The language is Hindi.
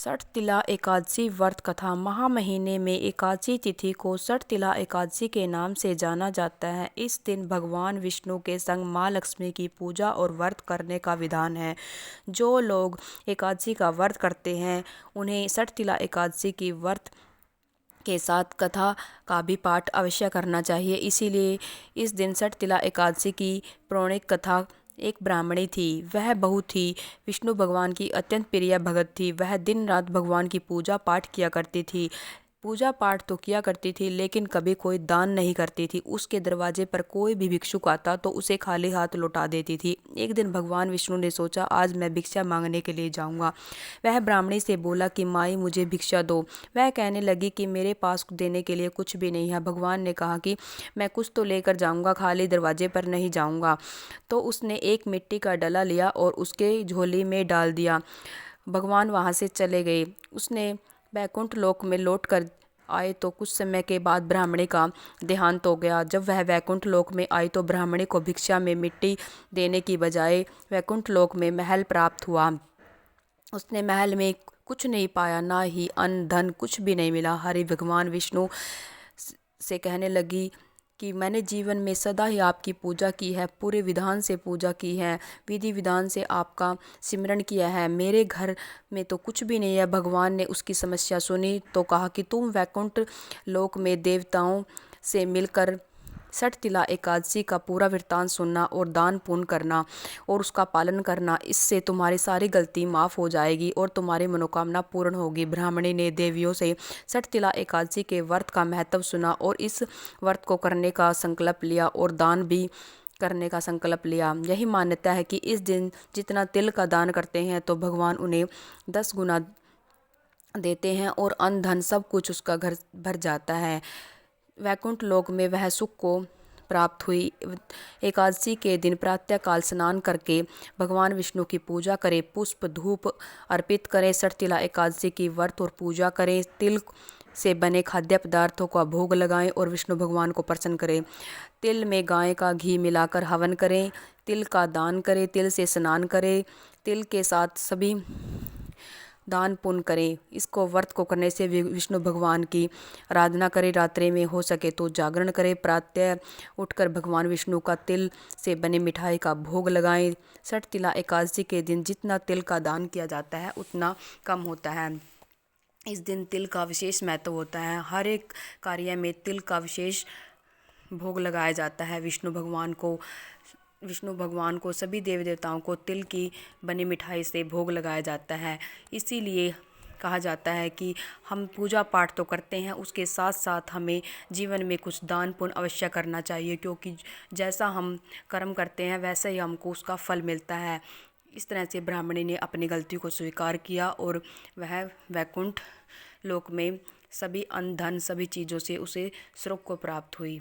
षठ तिला एकादशी व्रत कथा। महा महीने में एकादशी तिथि को षठ तिला एकादशी के नाम से जाना जाता है। इस दिन भगवान विष्णु के संग माँ लक्ष्मी की पूजा और व्रत करने का विधान है। जो लोग एकादशी का व्रत करते हैं उन्हें षठ तिला एकादशी की व्रत के साथ कथा का भी पाठ अवश्य करना चाहिए। इसीलिए इस दिन षठ तिला एकादशी की पौराणिक कथा। एक ब्राह्मणी थी, वह बहुत ही विष्णु भगवान की अत्यंत प्रिय भगत थी। वह दिन रात भगवान की पूजा पाठ किया करती थी। पूजा पाठ तो किया करती थी लेकिन कभी कोई दान नहीं करती थी। उसके दरवाजे पर कोई भी भिक्षुक आता तो उसे खाली हाथ लौटा देती थी। एक दिन भगवान विष्णु ने सोचा, आज मैं भिक्षा मांगने के लिए जाऊंगा। वह ब्राह्मणी से बोला कि माई मुझे भिक्षा दो। वह कहने लगी कि मेरे पास देने के लिए कुछ भी नहीं है। भगवान ने कहा कि मैं कुछ तो लेकर जाऊंगा, खाली दरवाजे पर नहीं जाऊंगा। तो उसने एक मिट्टी का डला लिया और उसके झोली में डाल दिया। भगवान वहाँ से चले गए। उसने वैकुंठ लोक में लौट कर आए तो कुछ समय के बाद ब्राह्मणी का देहांत हो गया। जब वह वैकुंठ लोक में आई तो ब्राह्मणी को भिक्षा में मिट्टी देने की बजाय वैकुंठ लोक में महल प्राप्त हुआ। उसने महल में कुछ नहीं पाया, ना ही अन्न धन कुछ भी नहीं मिला। हरि भगवान विष्णु से कहने लगी कि मैंने जीवन में सदा ही आपकी पूजा की है, पूरे विधान से पूजा की है, विधि विधान से आपका सिमरन किया है। मेरे घर में तो कुछ भी नहीं है। भगवान ने उसकी समस्या सुनी तो कहा कि तुम वैकुंठ लोक में देवताओं से मिलकर षठ तिला एकादशी का पूरा वृत्तांत सुनना और दान पुण्य करना और उसका पालन करना। इससे तुम्हारी सारी गलती माफ़ हो जाएगी और तुम्हारी मनोकामना पूर्ण होगी। ब्राह्मणी ने देवियों से षठ तिला एकादशी के व्रत का महत्व सुना और इस व्रत को करने का संकल्प लिया और दान भी करने का संकल्प लिया। यही मान्यता है कि इस दिन जितना तिल का दान करते हैं तो भगवान उन्हें 10 गुना देते हैं और अन्न धन सब कुछ उसका घर भर जाता है। वैकुंठ लोक में वह सुख को प्राप्त हुई। एकादशी के दिन प्रातःकाल स्नान करके भगवान विष्णु की पूजा करें, पुष्प धूप अर्पित करें, षठ तिला एकादशी की व्रत और पूजा करें, तिल से बने खाद्य पदार्थों का भोग लगाएं और विष्णु भगवान को प्रसन्न करें। तिल में गाय का घी मिलाकर हवन करें, तिल का दान करें, तिल से स्नान करें, तिल के साथ सभी दान पुण्य करें। इसको व्रत को करने से विष्णु भगवान की आराधना करें। रात्रि में हो सके तो जागरण करें। प्रातः उठकर भगवान विष्णु का तिल से बने मिठाई का भोग लगाएं। षठ तिला एकादशी के दिन जितना तिल का दान किया जाता है उतना कम होता है। इस दिन तिल का विशेष महत्व होता है। हर एक कार्य में तिल का विशेष भोग लगाया जाता है। विष्णु भगवान को सभी देवी देवताओं को तिल की बनी मिठाई से भोग लगाया जाता है। इसीलिए कहा जाता है कि हम पूजा पाठ तो करते हैं, उसके साथ साथ हमें जीवन में कुछ दान पुण्य अवश्य करना चाहिए, क्योंकि जैसा हम कर्म करते हैं वैसे ही हमको उसका फल मिलता है। इस तरह से ब्राह्मणी ने अपनी गलती को स्वीकार किया और वह वैकुंठ लोक में सभी अन्न धन सभी चीज़ों से उसे सुख को प्राप्त हुई।